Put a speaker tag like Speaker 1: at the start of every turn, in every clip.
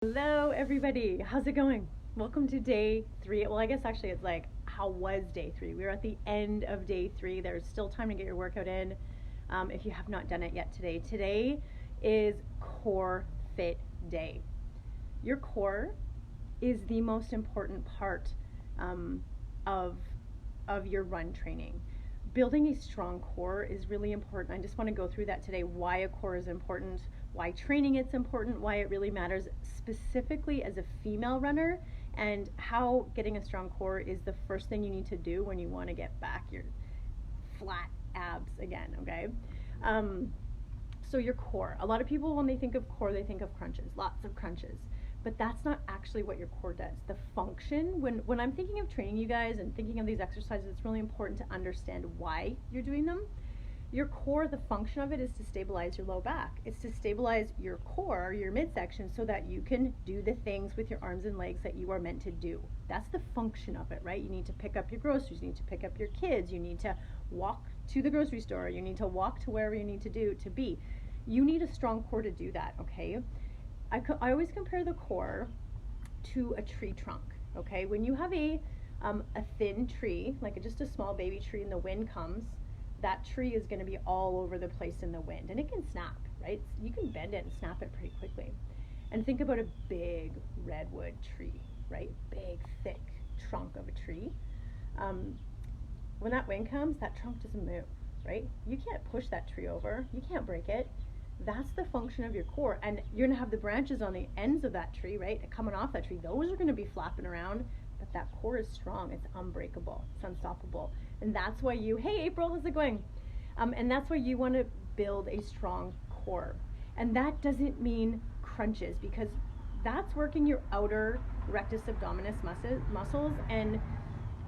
Speaker 1: Hello, everybody. How's it going? Welcome to day 3. Well, I guess actually it's like, how was day 3? We're at the end of day 3. There's still time to get your workout in if you have not done it yet today. Today is Core Fit Day. Your core is the most important part of your run training. Building a strong core is really important. I just want to go through that today, why a core is important, why training it's important, why it really matters specifically as a female runner, and how getting a strong core is the first thing you need to do when you want to get back your flat abs again, okay? So your core, a lot of people when they think of core, they think of crunches, lots of crunches, but that's not actually what your core does. The function, when I'm thinking of training you guys and thinking of these exercises, it's really important to understand why you're doing them. Your core, the function of it is to stabilize your low back. It's to stabilize your core, your midsection, so that you can do the things with your arms and legs that you are meant to do. That's the function of it, right? You need to pick up your groceries, you need to pick up your kids, you need to walk to the grocery store, you need to walk to wherever you need to be. You need a strong core to do that, okay? I always compare the core to a tree trunk, okay? When you have a thin tree, like just a small baby tree, and the wind comes, that tree is going to be all over the place in the wind, and it can snap, right? You can bend it and snap it pretty quickly. And think about a big redwood tree, right? Big, thick trunk of a tree. When that wind comes, that trunk doesn't move, right? You can't push that tree over. You can't break it. That's the function of your core. And you're going to have the branches on the ends of that tree, right? Coming off that tree. Those are going to be flapping around, but that core is strong. It's unbreakable. It's unstoppable. And that's why hey April, how's it going? And that's why you want to build a strong core. And that doesn't mean crunches, because that's working your outer rectus abdominis muscles, and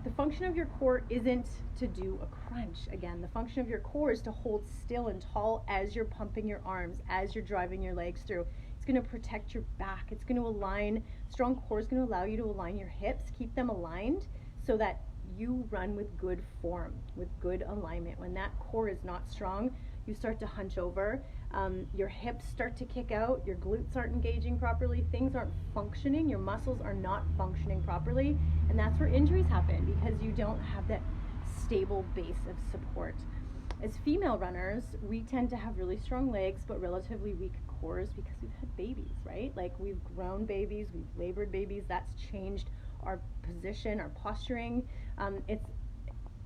Speaker 1: the function of your core isn't to do a crunch. Again, the function of your core is to hold still and tall as you're pumping your arms, as you're driving your legs through. It's going to protect your back. It's going to align. Strong core is going to allow you to align your hips, keep them aligned so that you run with good form, with good alignment. When that core is not strong, you start to hunch over, your hips start to kick out, your glutes aren't engaging properly, things aren't functioning, your muscles are not functioning properly, and that's where injuries happen, because you don't have that stable base of support. As female runners, we tend to have really strong legs but relatively weak cores because we've had babies, right? Like, we've grown babies, we've labored babies. That's changed our position, our posturing.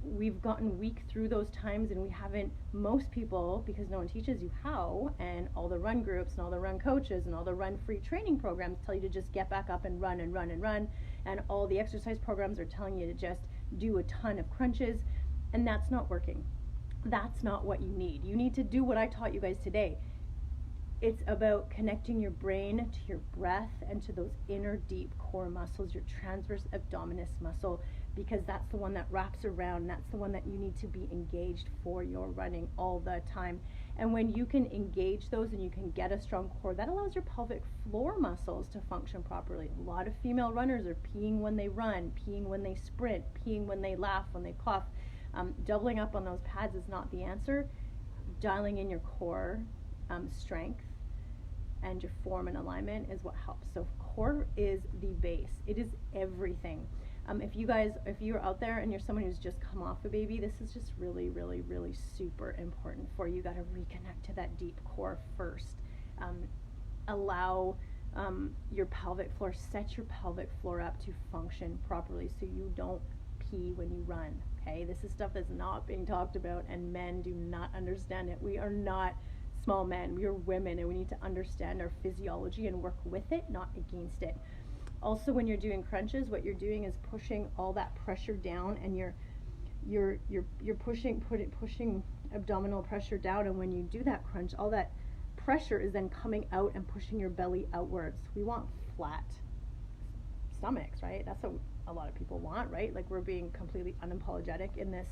Speaker 1: We've gotten weak through those times, and we haven't, most people, because no one teaches you how, and all the run groups and all the run coaches and all the run free training programs tell you to just get back up and run and run and run, and all the exercise programs are telling you to just do a ton of crunches, and that's not working. That's not what you need. You need to do what I taught you guys today. It's about connecting your brain to your breath and to those inner deep core muscles, your transverse abdominis muscle, because that's the one that wraps around. That's the one that you need to be engaged for your running all the time. And when you can engage those and you can get a strong core, that allows your pelvic floor muscles to function properly. A lot of female runners are peeing when they run, peeing when they sprint, peeing when they laugh, when they cough. Doubling up on those pads is not the answer. Dialing in your core strength and your form and alignment is what helps. So core is the base. It is everything. If you're out there and you're someone who's just come off a baby, this is just really, really, really super important for you. You got to reconnect to that deep core first. Allow your pelvic floor, set your pelvic floor up to function properly so you don't pee when you run, okay? This is stuff that's not being talked about, and men do not understand it. We are not small men, we are women, and we need to understand our physiology and work with it, not against it. Also, when you're doing crunches, what you're doing is pushing all that pressure down, and you're pushing abdominal pressure down, and when you do that crunch, all that pressure is then coming out and pushing your belly outwards. We want flat stomachs, right? That's what a lot of people want, right? Like, we're being completely unapologetic in this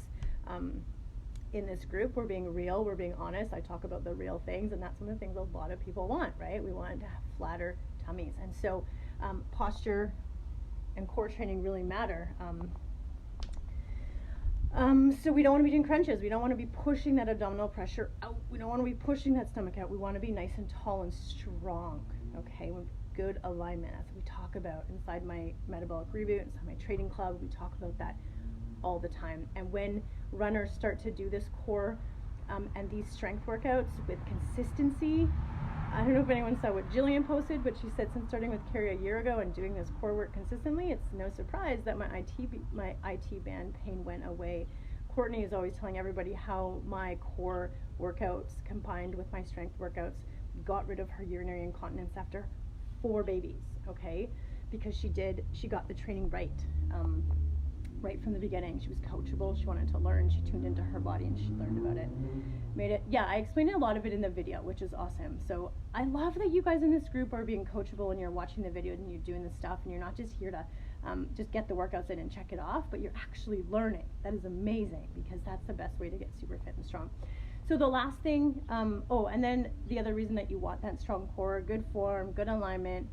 Speaker 1: group. We're being real, we're being honest. I talk about the real things, and that's one of the things a lot of people want, right? We want to have flatter tummies. And so posture and core training really matter. So we don't want to be doing crunches. We don't want to be pushing that abdominal pressure out. We don't want to be pushing that stomach out. We want to be nice and tall and strong, okay? good alignment. That's what we talk about inside my Metabolic Reboot, inside my training club. We talk about that all the time. And when runners start to do this core and these strength workouts with consistency, I don't know if anyone saw what Jillian posted, but she said since starting with Carrie a year ago and doing this core work consistently, it's no surprise that my IT band pain went away. Courtney is always telling everybody how my core workouts combined with my strength workouts got rid of her urinary incontinence after 4 babies, okay? Because she got the training right from the beginning. She was coachable, she wanted to learn, she tuned into her body and she learned about it. I explained a lot of it in the video, which is awesome. So I love that you guys in this group are being coachable and you're watching the video and you're doing the stuff and you're not just here to just get the workouts in and check it off, but you're actually learning. That is amazing, because that's the best way to get super fit and strong. So the last thing, and then the other reason that you want that strong core, good form, good alignment,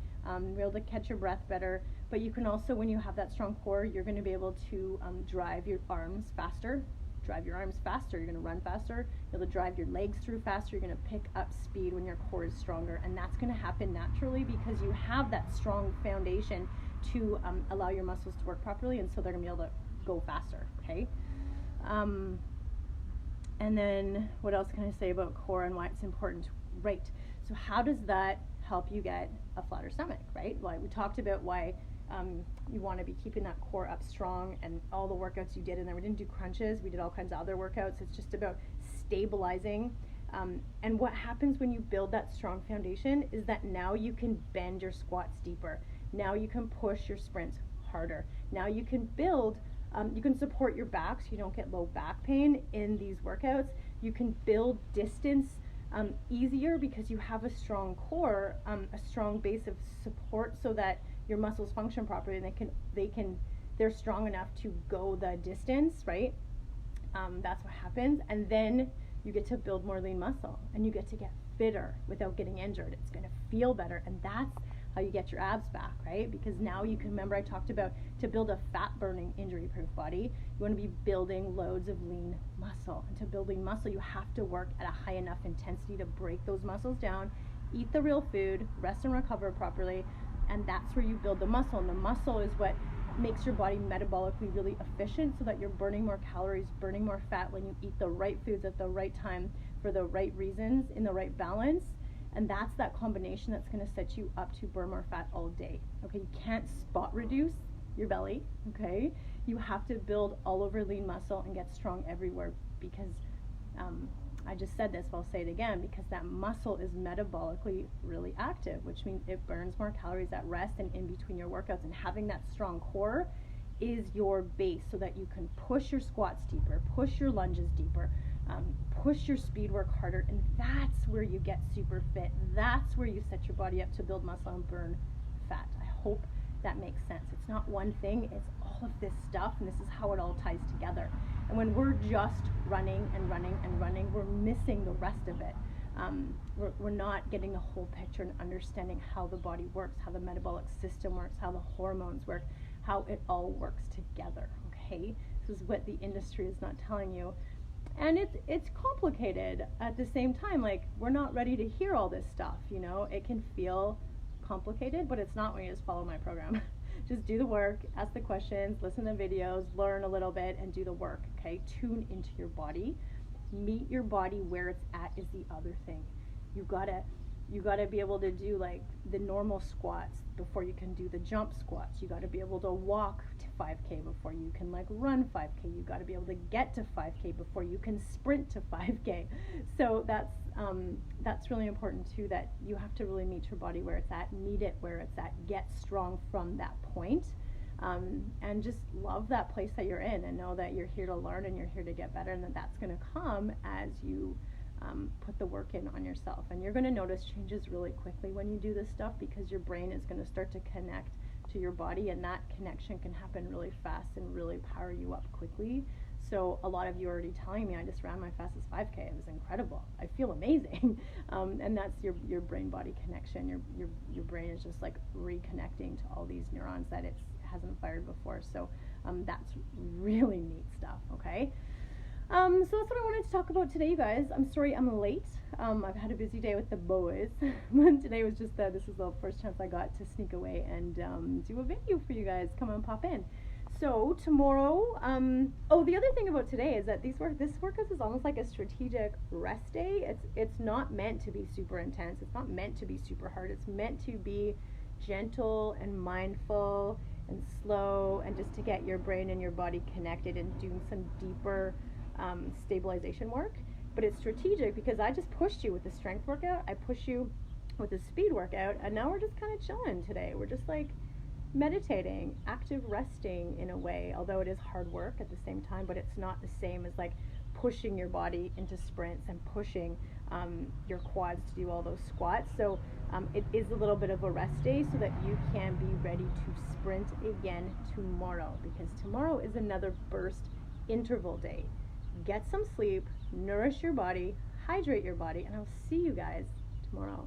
Speaker 1: be able to catch your breath better, but you can also, when you have that strong core, you're going to be able to drive your arms faster. You're going to run faster, you're able to drive your legs through faster, you're going to pick up speed when your core is stronger, and that's going to happen naturally because you have that strong foundation to allow your muscles to work properly, and so they're going to be able to go faster, okay? And then what else can I say about core and why it's important? Right, so how does that help you get a flatter stomach, right? Why we talked about why you want to be keeping that core up strong and all the workouts you did, and then we didn't do crunches, we did all kinds of other workouts. It's just about stabilizing, and what happens when you build that strong foundation is that now you can bend your squats deeper, now you can push your sprints harder, now you can build you can support your back so you don't get low back pain in these workouts. You can build distance easier because you have a strong core, a strong base of support, so that your muscles function properly and they're strong enough to go the distance, right? That's what happens, and then you get to build more lean muscle and you get to get fitter without getting injured. It's going to feel better, and that's how you get your abs back, right? Because now you can remember I talked about to build a fat burning injury proof body, you want to be building loads of lean muscle, and to build lean muscle you have to work at a high enough intensity to break those muscles down, eat the real food, rest and recover properly, and that's where you build the muscle. And the muscle is what makes your body metabolically really efficient, so that you're burning more calories, burning more fat when you eat the right foods at the right time for the right reasons in the right balance. And that's that combination that's going to set you up to burn more fat all day. Okay, you can't spot reduce your belly, okay? You have to build all over lean muscle and get strong everywhere, because I just said this, but I'll say it again, because that muscle is metabolically really active, which means it burns more calories at rest and in between your workouts. And having that strong core is your base so that you can push your squats deeper, push your lunges deeper, push your speed work harder, and that's where you get super fit. That's where you set your body up to build muscle and burn fat. I hope that makes sense. It's not one thing, it's all of this stuff, and this is how it all ties together. And when we're just running and running and running, we're missing the rest of it. We're not getting the whole picture and understanding how the body works, how the metabolic system works, how the hormones work, how it all works together, okay? This is what the industry is not telling you. And it's complicated at the same time. Like, we're not ready to hear all this stuff, you know? It can feel complicated, but it's not when you just follow my program. Just do the work, ask the questions, listen to videos, learn a little bit, and do the work, okay? Tune into your body. Meet your body where it's at is the other thing. You gotta be able to do like the normal squats before you can do the jump squats. You gotta be able to walk to 5K before you can like run 5K. You gotta be able to get to 5K before you can sprint to 5K. So that's really important too, that you have to really meet your body where it's at, meet it where it's at, get strong from that point, and just love that place that you're in, and know that you're here to learn and you're here to get better, and that's going to come as you put the work in on yourself. And you're going to notice changes really quickly when you do this stuff, because your brain is going to start to connect to your body, and that connection can happen really fast and really power you up quickly. So a lot of you are already telling me, I just ran my fastest 5K. It was incredible. I feel amazing. And that's your brain-body connection. Your brain is just like reconnecting to all these neurons that it hasn't fired before. So that's really neat stuff, okay? So that's what I wanted to talk about today, you guys. I'm sorry I'm late. I've had a busy day with the boys. Today was just this is the first chance I got to sneak away and do a video for you guys. Come on, pop in. So tomorrow, oh, the other thing about today is that this workout is almost like a strategic rest day. It's not meant to be super intense. It's not meant to be super hard. It's meant to be gentle and mindful and slow, and just to get your brain and your body connected and doing some deeper stabilization work. But it's strategic because I just pushed you with the strength workout, I push you with the speed workout, and now we're just kind of chilling today. We're just like meditating, active resting in a way, although it is hard work at the same time, but it's not the same as like pushing your body into sprints and pushing your quads to do all those squats. So it is a little bit of a rest day so that you can be ready to sprint again tomorrow, because tomorrow is another burst interval day. Get some sleep, nourish your body, hydrate your body, and I'll see you guys tomorrow.